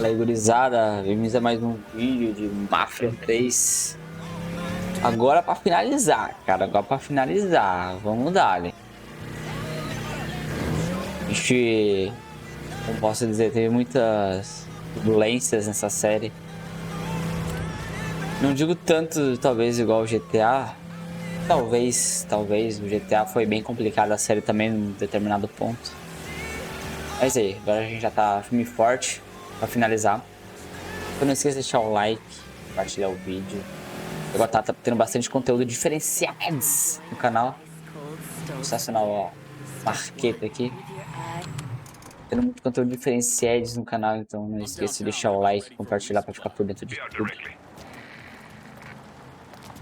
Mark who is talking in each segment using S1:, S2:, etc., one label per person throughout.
S1: Fala aí, gurizada, bem-vindos a mais um vídeo de Mafia 3. Agora pra finalizar, cara, vamos dar, né? A gente, como posso dizer, teve muitas turbulências nessa série. Não digo tanto, talvez, igual o GTA. Talvez, o GTA foi bem complicado a série também em determinado ponto. Mas aí, agora a gente já tá firme e forte pra finalizar. Então não esqueça de deixar o like, compartilhar o vídeo. Agora tá tendo bastante conteúdo diferenciado no canal. Sensacional, ó. Marqueta aqui. Tendo muito conteúdo diferenciado no canal, então não esqueça de deixar o like e compartilhar pra ficar por dentro de tudo.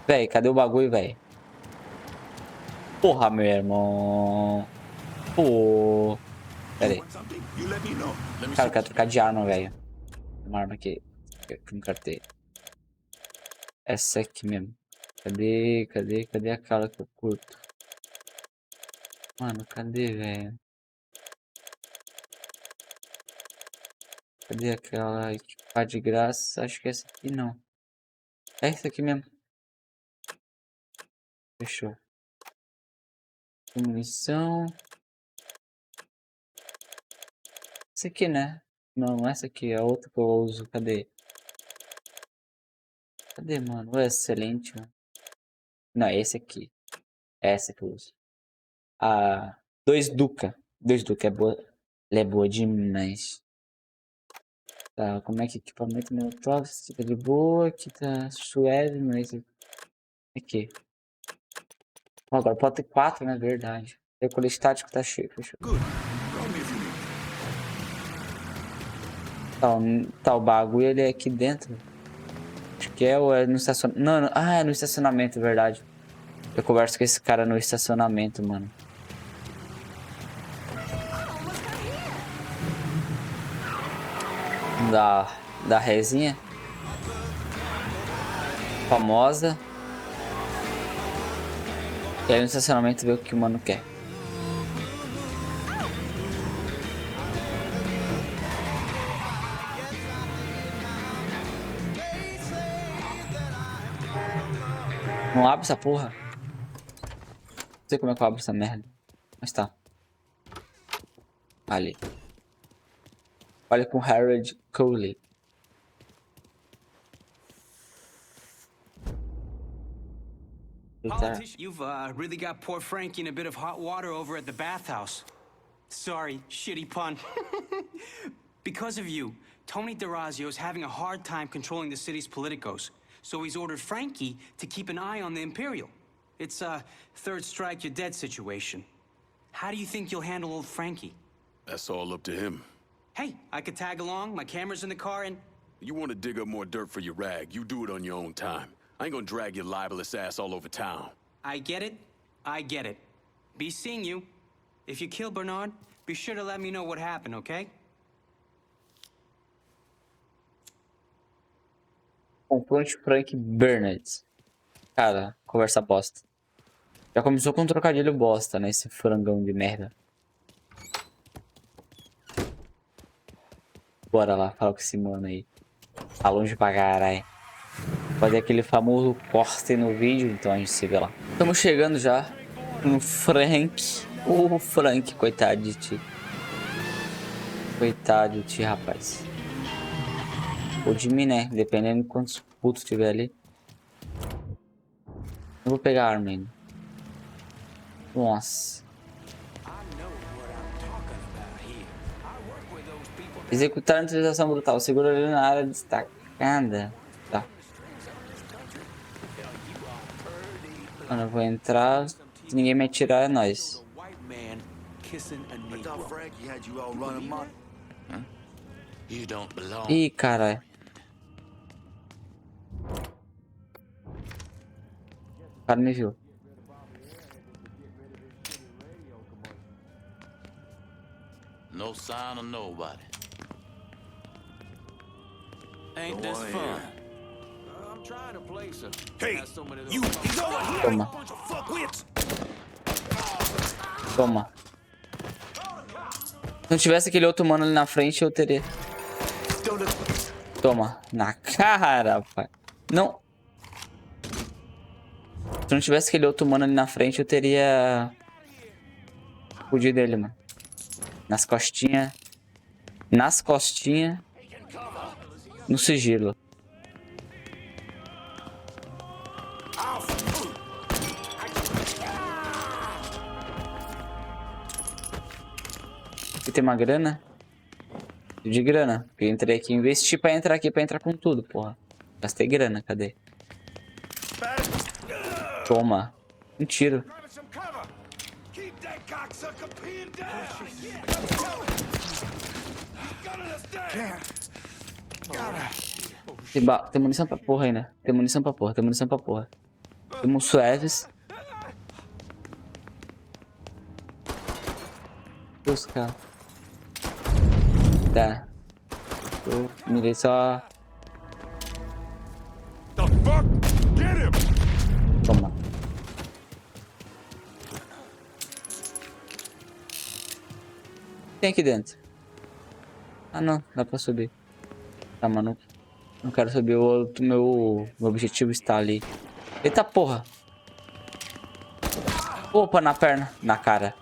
S1: Véi, cadê o bagulho, véi? Porra, meu irmão. Pô. Pera aí. Cara, eu quero trocar de arma, velho. Uma arma aqui. Que eu não quero ter. Essa aqui mesmo. Cadê aquela que eu curto? Mano, cadê, velho? Cadê aquela que tá de graça? Acho que é essa aqui não. É essa aqui mesmo. Fechou. Munição. Essa aqui, né? Não, essa aqui é a outra que eu uso. Cadê? Cadê, mano? Excelente, mano. Não, é esse aqui. É essa que eu uso. A 2 Duca. 2 Duca é boa. Ela é boa demais. Tá, como é que equipamento Molotov? Fica de boa. Aqui tá suave, mas... Aqui. Agora pode ter 4, né? Verdade. O colete estático tá cheio. Fechou. Tá, o bagulho ele é aqui dentro. Acho que é ou é no estacionamento. Não, ah, é no estacionamento, verdade. Eu converso com esse cara no estacionamento, mano. Da resinha. Famosa. E aí no estacionamento vê o que o mano quer. Não abre essa porra. Não sei como é que eu abro essa merda. Mas tá. Ali. Olha com Harold Coley.
S2: You've really got poor Frankie in a bit of hot water over at the bathhouse. Sorry, shitty pun. Because of you, Tony DeRazio is having a hard time controlling the city's politicos. So he's ordered Frankie to keep an eye on the Imperial. It's a third strike you're dead situation. How do you think you'll handle old Frankie?
S3: That's all up to him.
S2: Hey, I could tag along, my camera's in the car, and...
S3: You want to dig up more dirt for your rag, you do it on your own time. I ain't gonna drag your libelous ass all over town.
S2: I get it. Be seeing you. If you kill Bernard, be sure to let me know what happened, okay?
S1: Confronte Frank Bernard. Cara, conversa bosta. Já começou com um trocadilho bosta, né? Esse frangão de merda. Bora lá, falar com esse mano aí. Tá longe pra caralho. Fazer aquele famoso corte no vídeo, então a gente se vê lá. Estamos chegando já no Frank. O Frank, coitado de ti. Coitado de ti, rapaz. Ou de mim, né? Dependendo de quantos putos tiver ali. Eu vou pegar a arma ainda. Nossa. Executar a neutralização brutal. Segura ali na área destacada. Tá. Mano, eu vou entrar. Se ninguém me atirar, é nóis. Ih, caralho. O cara me viu.
S4: No sign of nobody.
S2: Ain't this fun?
S4: I'm trying to place her.
S3: Hey, you
S1: Toma. Toma. Se não tivesse aquele outro mano ali na frente, eu teria. Toma. Na cara, pai. Não. Se não tivesse aquele outro mano ali na frente, eu teria... fugido dele, mano. Nas costinhas. Nas costinhas. No sigilo. Aqui tem uma grana. De grana. Eu entrei aqui, investi pra entrar aqui, pra entrar com tudo, porra. Gastei grana, cadê? Toma. Um tiro. Tem munição pra porra aí, né? Tem munição pra porra, tem munição pra porra. Temos suaves. Os caras. Tá. Eu mirei só. Toma. Tem aqui dentro. Ah não, dá pra subir. Tá, mano. Não quero subir, o outro, meu objetivo está ali. Eita porra. Opa, na perna. Na cara.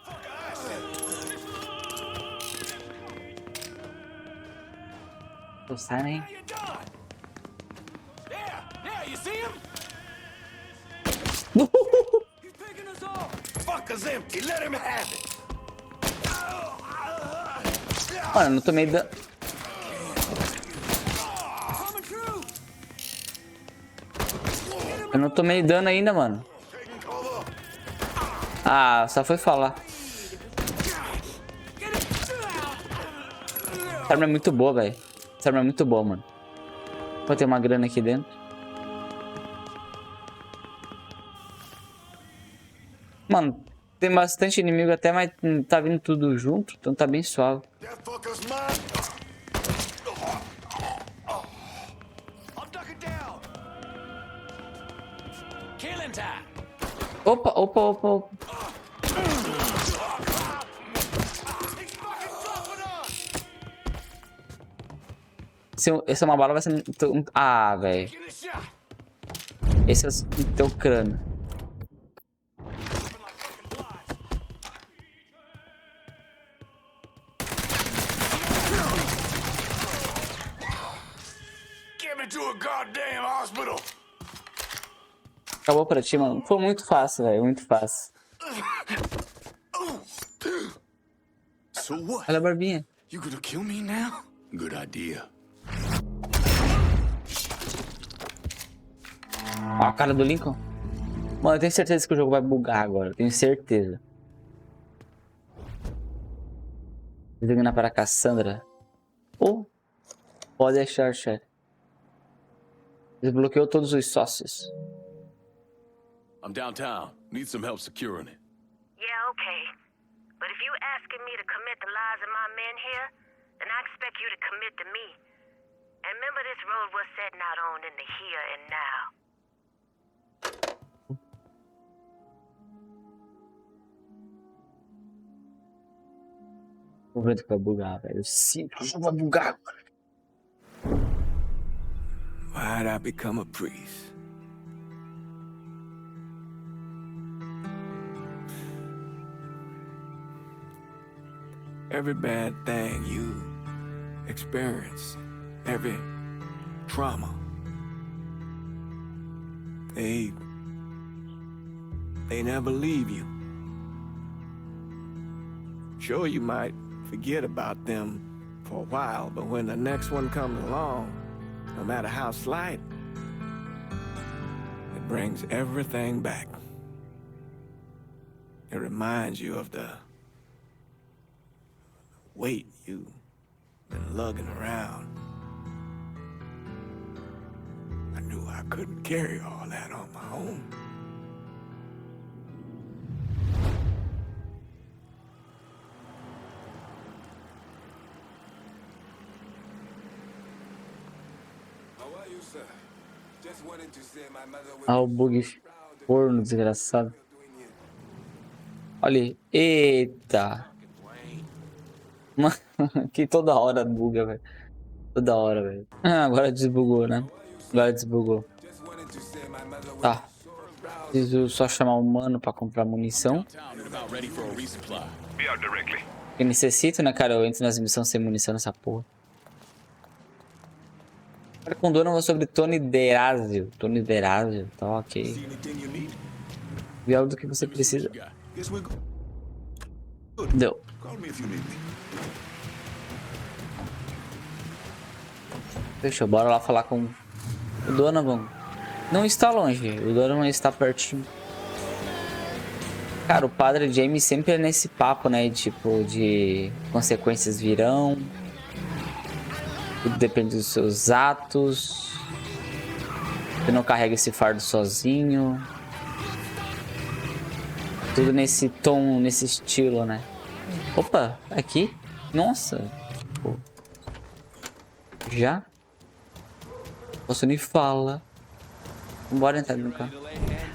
S1: Tô saindo, hein? Mano, eu não tomei dano. Eu não tomei dano ainda, mano. Ah, só foi falar. Essa arma é muito boa, velho. Essa arma é muito boa, mano. Vou ter uma grana aqui dentro. Mano, tem bastante inimigo até, mas tá vindo tudo junto, então tá bem suave. Opa, opa, opa, opa. Essa é uma bala, vai ser... Ah, velho. Esse é o teu crânio. Acabou pra ti, mano. Foi muito fácil, velho. Muito fácil. Olha a barbinha.
S3: You gonna kill me now? Good idea.
S1: Ó, a cara do Lincoln. Mano, eu tenho certeza que o jogo vai bugar agora. Eu tenho certeza. Designar para a Cassandra. Oh, pode deixar, chefe. Desbloqueou todos os sócios.
S3: I'm downtown. Need some help securing it.
S5: Yeah, okay. But if you asking me to commit the lives of my men here, then I expect you to commit to me. And remember this road we're setting out on in the here and now.
S1: Vou ver que vai bugar, velho. Eu sinto que o jogo vai bugar.
S6: Why'd I become a priest? Every bad thing you experience, every trauma, they never leave you. Sure, you might forget about them for a while, but when the next one comes along, no matter how slight, it brings everything back. It reminds you of the weight you've been lugging around. I knew I couldn't carry all that on my own.
S1: Ah, o bug forno, desgraçado. Olha aí. Eita. Mano, que toda hora buga, velho. Toda hora, velho. Ah, agora desbugou, né? Agora desbugou. Tá. Preciso só chamar um mano pra comprar munição. Eu necessito, né, cara? Eu entro nas missões sem munição nessa porra. Cara, com dono sobre Tony Derazio. Tony Derazio, tá ok. Vê algo do que você precisa. Deu. Deixa eu, bora lá falar com o Donovan. Não está longe, o Donovan está pertinho. Cara, o padre James sempre é nesse papo, né? Tipo, de consequências virão. Tudo depende dos seus atos. Você não carrega esse fardo sozinho. Tudo nesse tom, nesse estilo, né? Opa, aqui? Nossa. Pô. Já? Você nem fala. Bora entrar no carro.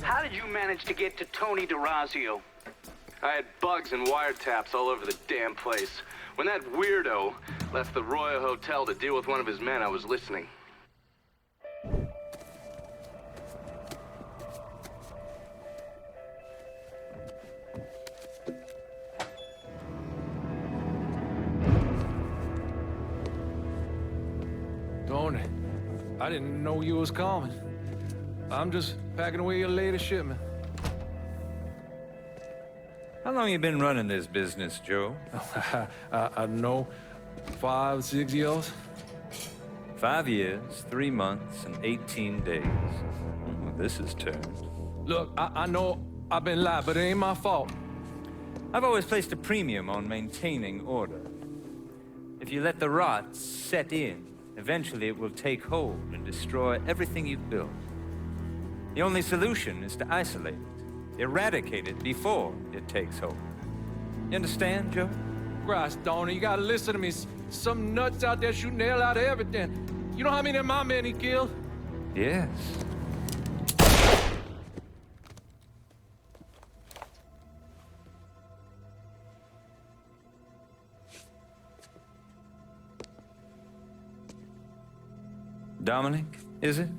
S7: How did you manage to get to Tony DeRazio?
S8: I had bugs and wiretaps all over the damn place. When that weirdo left the Royal Hotel to deal with one of his men, I was listening.
S4: Tony, I didn't know you was coming. I'm just packing away your latest shipment.
S9: How long you been running this business, Joe?
S4: I know 5, 6 years.
S9: 5 years, 3 months, and 18 days. Well, this is turned.
S4: Look, I know I've been lied, but it ain't my fault.
S9: I've always placed a premium on maintaining order. If you let the rot set in, eventually it will take hold and destroy everything you've built. The only solution is to isolate it, eradicate it before it takes hold. You understand, Joe?
S4: Christ, Tony, you gotta listen to me. Some nuts out there shooting the hell out of everything. You know how many of my men he killed?
S9: Yes. Dominic, is it?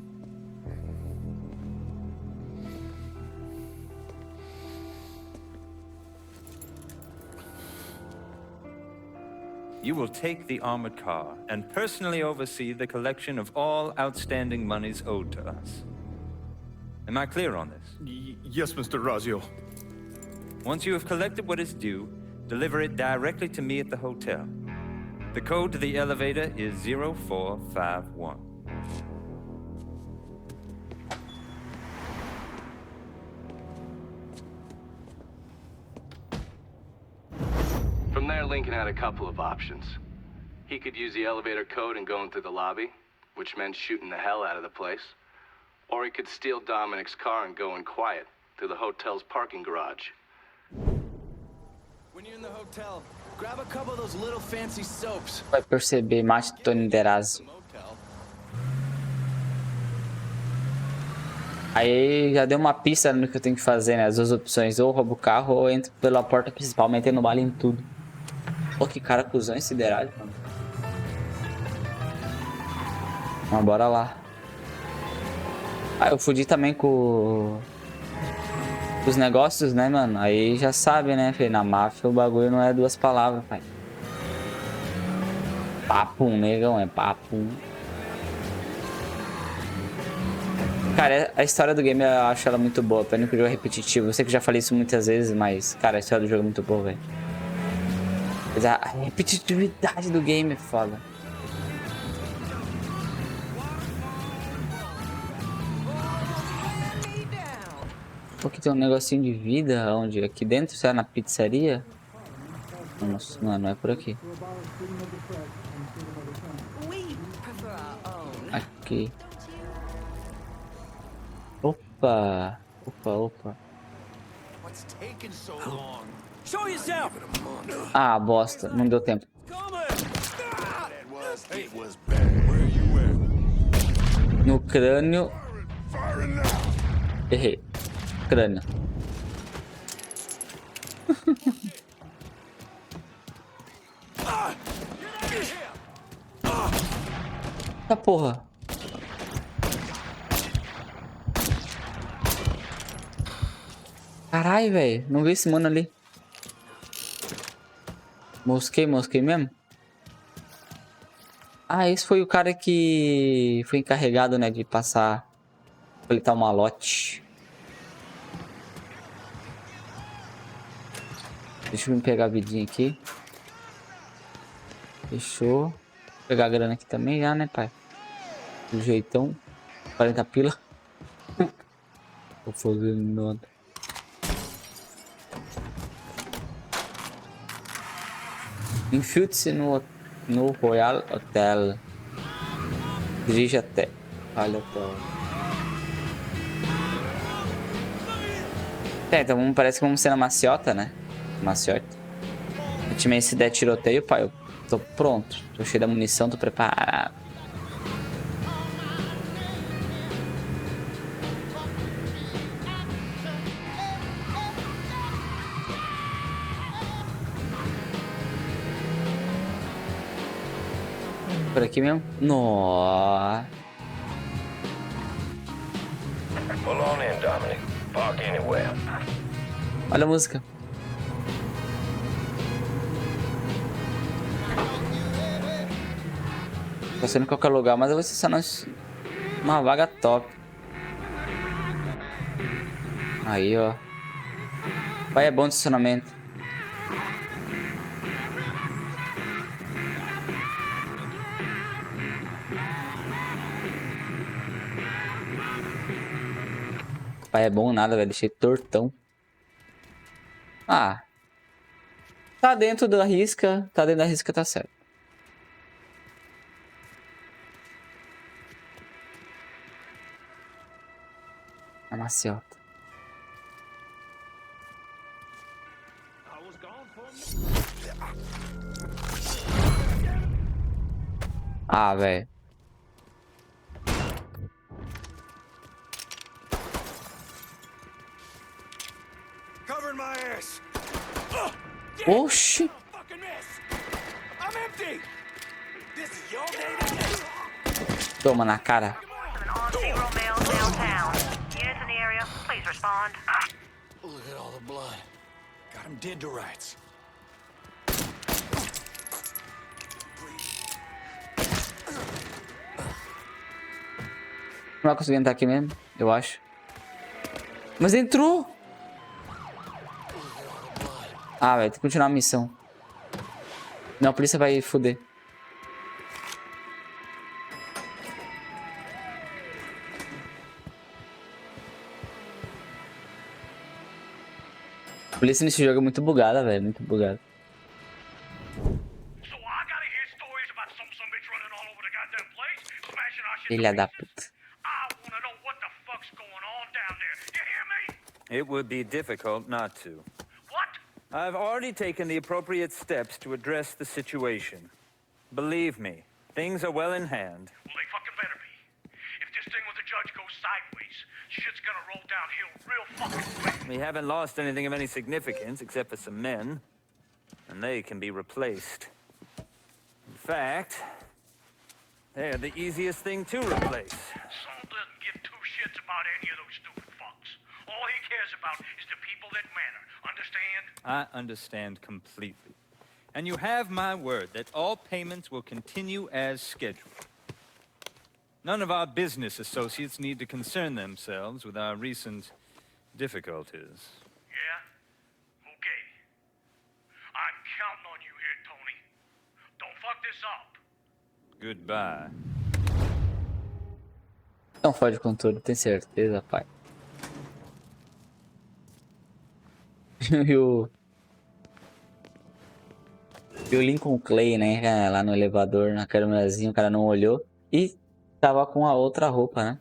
S9: You will take the armored car and personally oversee the collection of all outstanding monies owed to us. Am I clear on this?
S10: Yes, Mr. Razio.
S9: Once you have collected what is due, deliver it directly to me at the hotel. The code to the elevator is 0451.
S8: From there, Lincoln had a couple of options. He could use the elevator code and go in through the lobby, which meant shooting the hell out of the place. Or he could steal Dominic's car and go in quiet through the hotel's parking garage.
S2: When you're in the hotel, grab a couple of those little fancy soaps.
S1: Vai perceber, mate Tony Derazio. Aí já deu uma pista no que eu tenho que fazer, né? As duas opções, ou roubo o carro ou entro pela porta principal, metendo bala em tudo. Pô, que cara cuzão esse Derazio, mano. Mas bora lá. Ah, eu fudi também com os negócios, né, mano? Aí já sabe, né, filho? Na máfia o bagulho não é duas palavras, pai. Papum, negão, é papum. Cara, a história do game eu acho ela muito boa. Pena que o jogo é repetitivo. Eu sei que eu já falei isso muitas vezes, mas, cara, a história do jogo é muito boa, velho. Mas a repetitividade do game é foda. Pô, aqui tem um negocinho de vida. Onde? Aqui dentro? Será na pizzaria? Nossa, não é por aqui. Aqui. Opa. Ah, bosta. Não deu tempo. No crânio. Errei. Crânio. Tá porra. Caralho, velho. Não vi esse mano ali. Mosquei mesmo? Ah, esse foi o cara que foi encarregado, né, de passar, coletar o malote. Deixa eu pegar a vidinha aqui. Fechou. Vou pegar a grana aqui também já, né, pai? Do jeitão. 40 pila. Tô fazendo nada. Infiltre-se no Royal Hotel. Dirige até. Olha Hotel. É, então parece que vamos ser na maciota, né? Maciota. Ultimamente se der tiroteio, pai, eu tô pronto. Tô cheio da munição, tô preparado. Por aqui mesmo? Nossa. Olha a música. Tô sendo em qualquer lugar, mas eu vou estacionar uma vaga top. Aí, ó. Vai, é bom de estacionamento. Pai é bom nada, velho. Deixei tortão. Ah. Tá dentro da risca. Tá dentro da risca, tá certo. A maciota. Ah, velho. Oxi. Toma na cara.
S3: Look at all the blood. Got him dead to rights.
S1: Não vai conseguir entrar aqui mesmo, eu acho. Mas entrou! Ah, velho, tem que continuar a missão. Não, a polícia vai foder. A polícia nesse jogo é muito bugada, velho, muito bugada. Filha da puta.
S9: It would be difficult not to. I've already taken the appropriate steps to address the situation. Believe me, things are well in hand.
S10: Well, they fucking better be. If this thing with the judge goes sideways, shit's gonna roll downhill real fucking quick.
S9: We haven't lost anything of any significance except for some men, and they can be replaced. In fact, they're the easiest thing to replace.
S10: Saul doesn't give two shits about any of those stupid fucks. All he cares about is the people that matter. Understand?
S9: I understand completely. And you have my word that all payments will continue as scheduled. None of our business associates need to concern themselves with our recent difficulties.
S10: Yeah? Okay. I'm counting on you here, Tony. Don't fuck this up.
S9: Goodbye.
S1: Não fode com tudo, tem certeza, pai. E o Lincoln Clay, né, lá no elevador, na câmerazinha, o cara não olhou e tava com a outra roupa, né?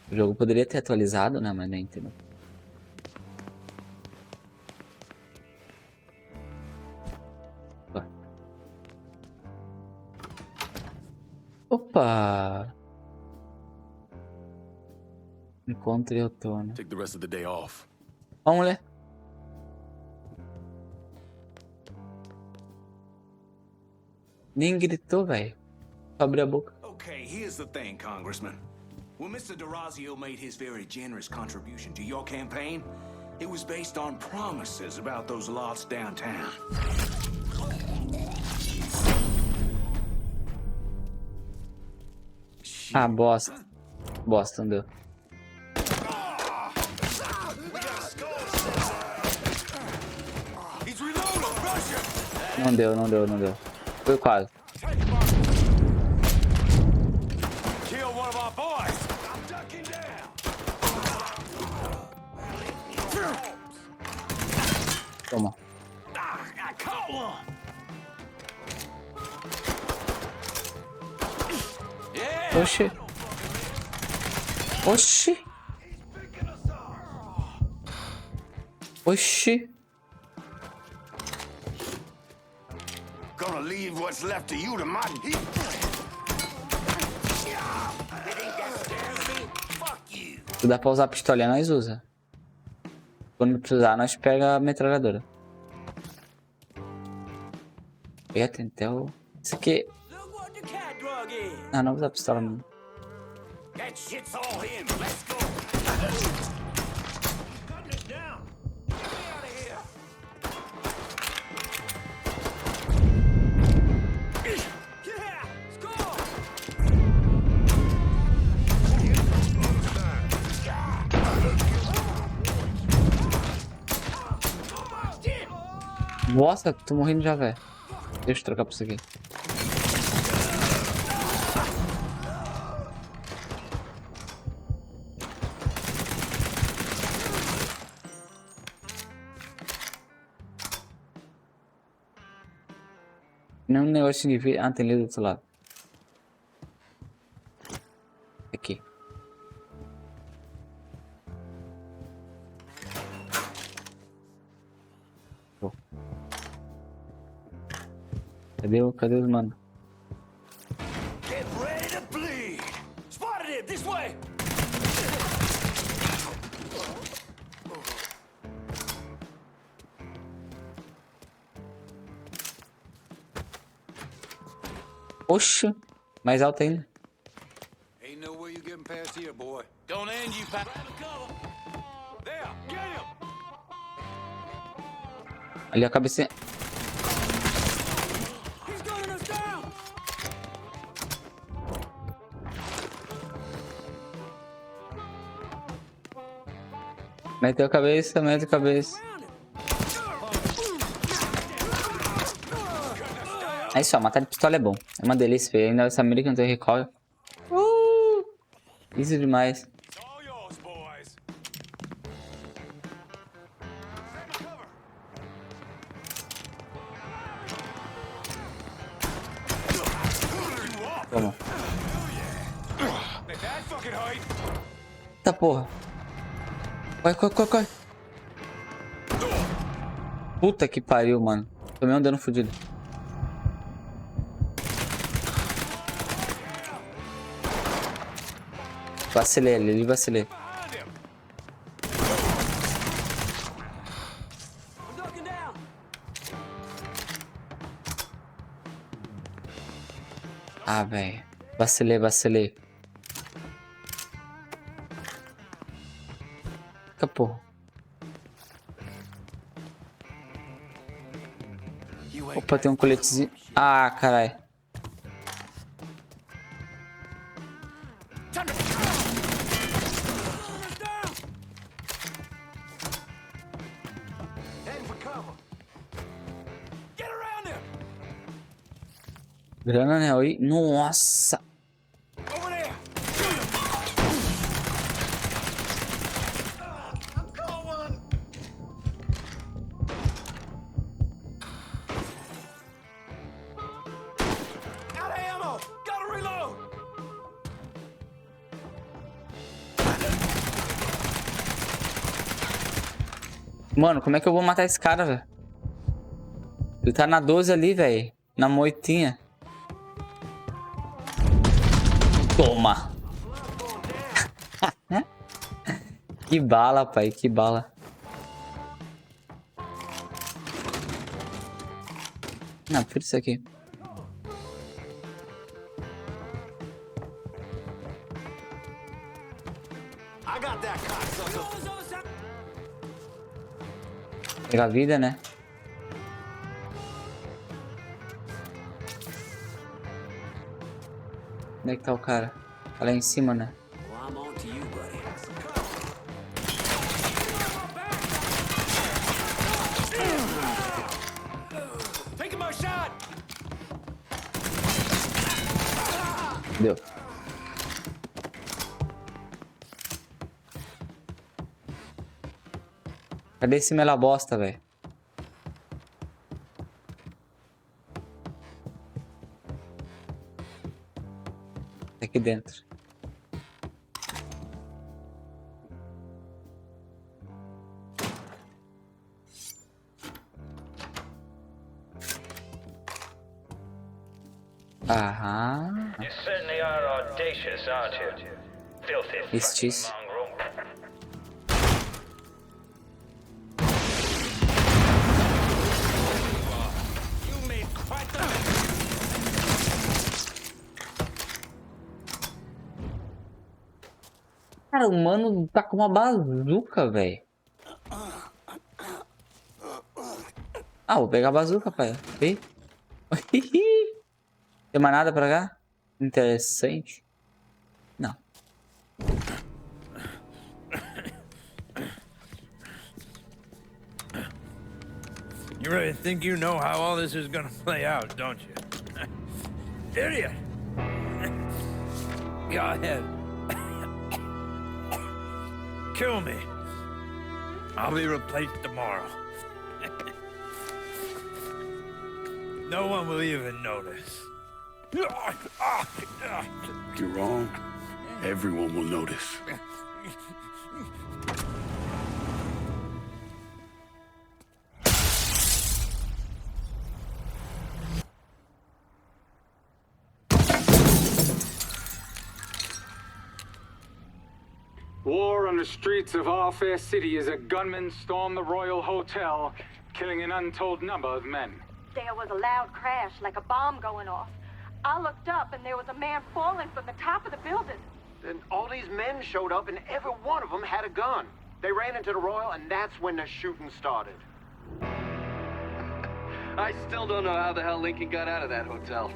S1: O jogo poderia ter atualizado, né, mas nem entendeu. Opa! Encontre outono.
S3: Take the rest of the day off.
S1: Ó, mulher. Nem gritou, velho. Abre a boca.
S10: Okay, here's the thing, Congressman. When Mr. DeRazio made his very generous contribution to your campaign, it was based on promises about those lots downtown.
S1: Ah, bosta. Bosta, não deu. Não deu, não deu, não deu. Foi quase. Toma. Oxi. Oxi. Oxi.
S10: Gonna leave what's left of you to my
S1: Se dá pra usar a pistolinha, nós usa. Quando precisar, nós pega a metralhadora. Eita, então... Isso aqui... Ah, não vou usar a pistola não. Nossa, tô morrendo já, velho. Deixa eu trocar pra isso aqui. Não, um negócio de... Ah, tem ali do outro lado. Aqui. Oh. Cadê os mano?
S10: Get ready to bleed. Spotted it this way.
S1: Oxa, mais alto ainda.
S10: Ain't no way you getting past here, boy. Don't end you, pal. There, get him.
S1: Ali a cabecinha.
S10: He's gunning us down.
S1: Meteu a cabeça, mete a cabeça. É isso, ó, matar de pistola é bom. É uma delícia, velho. Ainda essa mira que não tem recoil. Isso demais. Toma. Eita porra. Corre. Puta que pariu, mano. Tomei um dano fudido. Vacilei ali, vacilei. Ah, velho. Vacilei. Fica, porra. Opa, tem um coletezinho. Ah, caralho. Grana, né? Oi. Nossa. Mano, como é que eu vou matar esse cara, velho? Ele tá na 12 ali, velho. Na moitinha. Toma. Que bala, pai. Que bala. Não, por isso aqui.
S10: I got that cocksucker.
S1: Pegar a vida, né? Onde é que tá o cara? Tá lá em cima, né?
S10: Well, I'm on to you, buddy. Taking my shot.
S1: Deu. Cadê esse mela bosta, velho? Tá aqui dentro. Aham.
S11: You certainly are audacious, aren't you? Filthy
S1: Estes.
S11: fucking mongrel.
S10: You made quite the
S1: Cara, o mano tá com uma bazuca, velho. Ah, vou pegar a bazuca, pai. Vem. Tem mais nada pra cá? Interessante. Não.
S9: You really think you know how all this is gonna play out, don't you? Idiot! Go ahead. Kill me. I'll be replaced tomorrow. No one will even notice.
S3: You're wrong. Everyone will notice.
S12: War on the streets of our fair city as a gunman stormed the Royal Hotel, killing an untold number of men.
S13: There was a loud crash, like a bomb going off. I looked up and there was a man falling from the top of the building.
S14: Then all these men showed up and every one of them had a gun. They ran into the Royal and that's when the shooting started.
S8: I still don't know how the hell Lincoln got out of that hotel.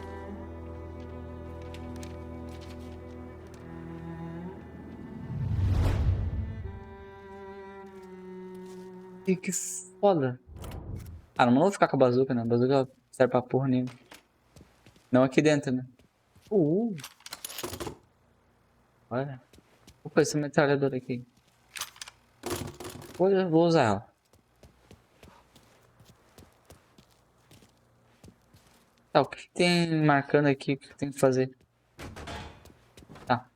S1: Que foda. Ah, não vou ficar com a bazuca, né? A bazuca serve pra porra nenhuma. Não aqui dentro, né? Olha. Opa, esse metralhador aqui. Vou usar ela. Tá, o que tem marcando aqui? O que tem que fazer? Tá.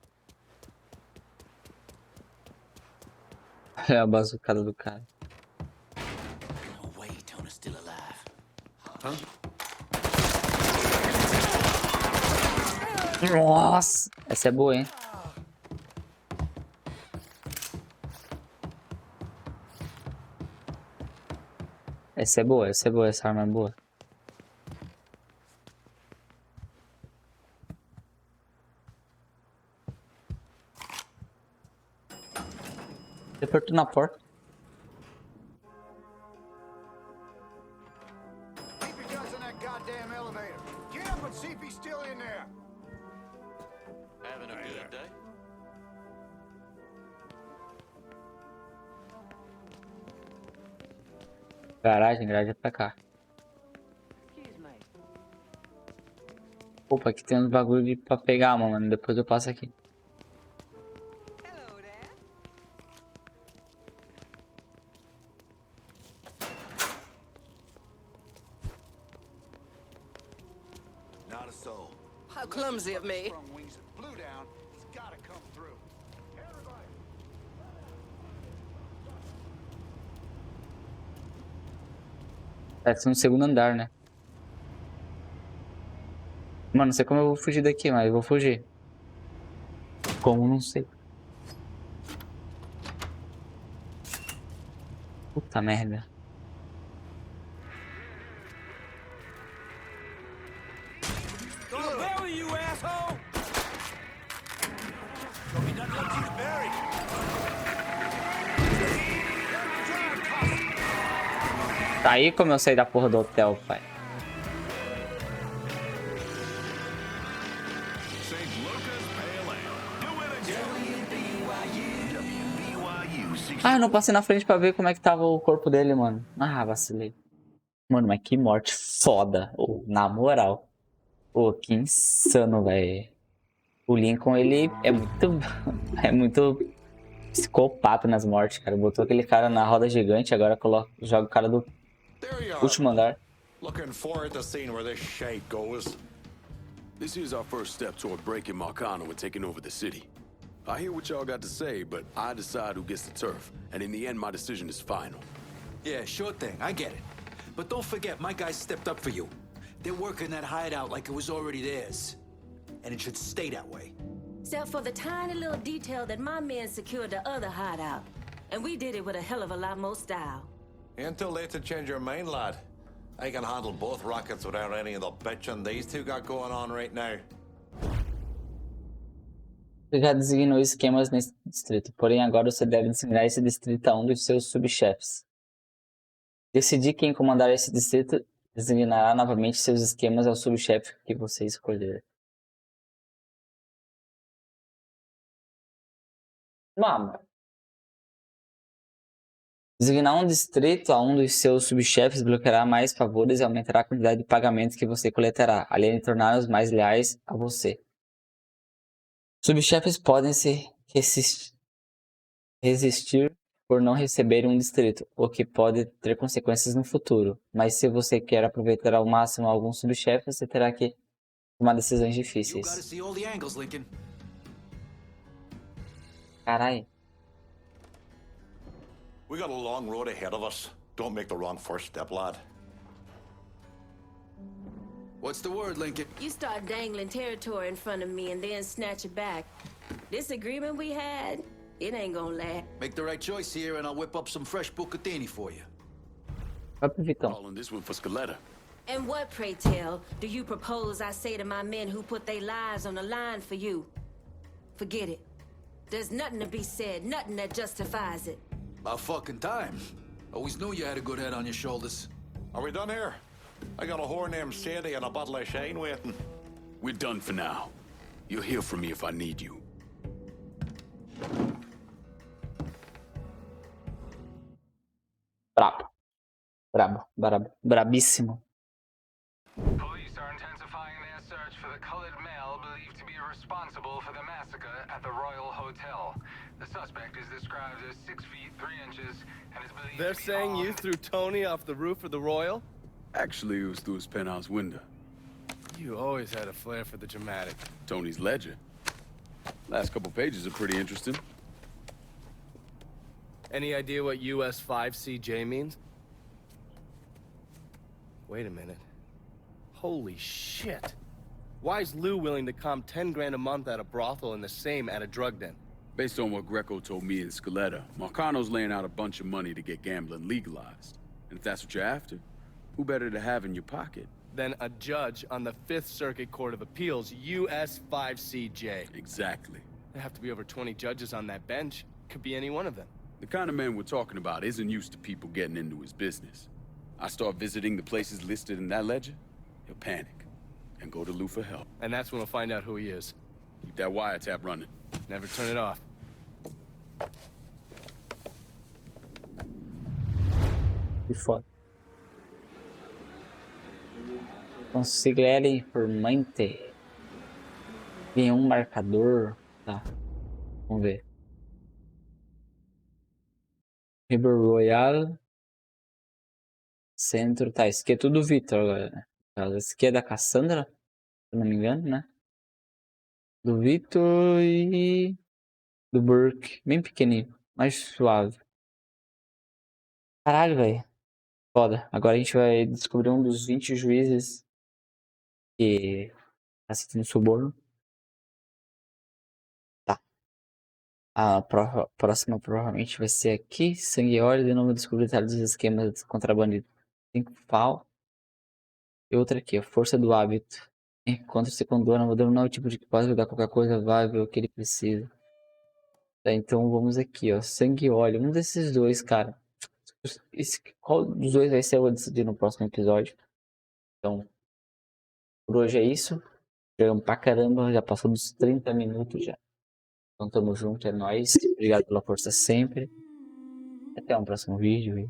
S1: É a bazucada do cara. Nossa, essa é boa, hein? Essa é boa, essa arma é boa. Você apertou na porta. Garagem é pra cá. Opa, aqui tem uns bagulho pra pegar, mano. Depois eu passo aqui.
S10: Not a soul.
S15: How clumsy of me.
S1: Deve ser no segundo andar, né? Mano, não sei como eu vou fugir daqui, mas eu vou fugir. Como? Não sei. Puta merda. Aí como eu saí da porra do hotel, pai. Ah, eu não passei na frente pra ver como é que tava o corpo dele, mano. Ah, vacilei. Mano, mas que morte foda. Oh, na moral. Pô, que insano, velho. O Lincoln, ele é muito... é muito psicopata nas mortes, cara. Botou aquele cara na roda gigante, agora joga o cara do último andar.
S3: Looking forward to seeing where this shite goes. This is our first step toward breaking Marcano and taking over the city. I hear what y'all got to say, but I decide who gets the turf. And in the end, my decision is final.
S10: Yeah, sure thing. I get it. But don't forget, my guys stepped up for you. They're working that hideout like it was already theirs. And it should stay that way.
S5: Except for the tiny little detail that my men secured the other hideout. And we did it with a hell of a lot more style.
S15: Ain't too late to change your mind, lad. I can handle both rockets without any of the bitching these two got going on right now.
S1: Você já designou esquemas nesse distrito, porém agora você deve designar esse distrito a um dos seus subchefes. Decidir quem comandar esse distrito designará novamente seus esquemas ao subchefe que você escolher. Mano. Designar um distrito a um dos seus subchefes bloqueará mais favores e aumentará a quantidade de pagamentos que você coletará, além de torná-los mais leais a você. Subchefes podem se resistir por não receber um distrito, o que pode ter consequências no futuro. Mas se você quer aproveitar ao máximo algum subchefe, você terá que tomar decisões difíceis. Carai.
S15: We got a long road ahead of us. Don't make the wrong first step, lad.
S10: What's the word, Lincoln?
S5: You start dangling territory in front of me and then snatch it back. This agreement we had, it ain't gonna last.
S10: Make the right choice here and I'll whip up some fresh bucatini for you.
S3: Calling this one for Scaletta.
S5: And what, pray tell, do you propose I say to my men who put their lives on the line for you? Forget it. There's nothing to be said, nothing that justifies it.
S10: About fucking time. Always knew you had a good head on your shoulders.
S15: Are we done here? I got a whore named Sera and a bottle of Shane waiting.
S3: We're done for now. You'll hear from me if I need you.
S1: Brabo. Brabíssimo.
S4: Police are intensifying their search for the colored male believed to be responsible for the massacre at the Royal Hotel. The suspect is described as 6 feet 3 inches and is believed
S16: They're
S4: to be
S16: saying you
S4: armed.
S16: threw Tony off the roof of the Royal?
S3: Actually, it was through his penthouse window.
S16: You always had a flair for the dramatic.
S3: Tony's ledger. Last couple pages are pretty interesting.
S16: Any idea what US 5CJ means? Wait a minute. Holy shit. Why is Lou willing to comp 10 grand a month at a brothel and the same at a drug den?
S3: Based on what Greco told me and Scaletta, Marcano's laying out a bunch of money to get gambling legalized. And if that's what you're after, who better to have in your pocket?
S16: Then a judge on the 5th Circuit Court of Appeals, US 5CJ.
S3: Exactly.
S16: There have to be over 20 judges on that bench. Could be any one of them.
S3: The kind of man we're talking about isn't used to people getting into his business. I start visiting the places listed in that ledger, he'll panic and go to Lou for help.
S16: And that's when we'll find out who he is.
S3: Keep that wiretap running.
S16: Never turn it off.
S1: Que foda. Consigliere informante. Tem um marcador. Tá. Vamos ver. River Royal. Centro. Tá, esse aqui é tudo Victor agora, né? Esse aqui é da Cassandra. Se eu não me engano, né? Do Victor e do Burke. Bem pequenininho. Mais suave. Caralho, velho. Foda. Agora a gente vai descobrir um dos 20 juízes que tá sentindo suborno. Tá. A próxima provavelmente vai ser aqui. Sangue e óleo. De novo descobrir detalhes dos esquemas de contrabando de 5 FAO. E outra aqui, a força do hábito. Encontra-se com dor, modelo não é o tipo de que pode ajudar qualquer coisa, vai ver o que ele precisa. Tá, então vamos aqui, ó. Sangue e óleo. Um desses dois, cara. Qual dos dois vai ser, eu vou decidir no próximo episódio. Então, por hoje é isso. Jogamos pra caramba, já passou dos 30 minutos já. Então tamo junto, é nóis. Obrigado pela força sempre. Até um próximo vídeo.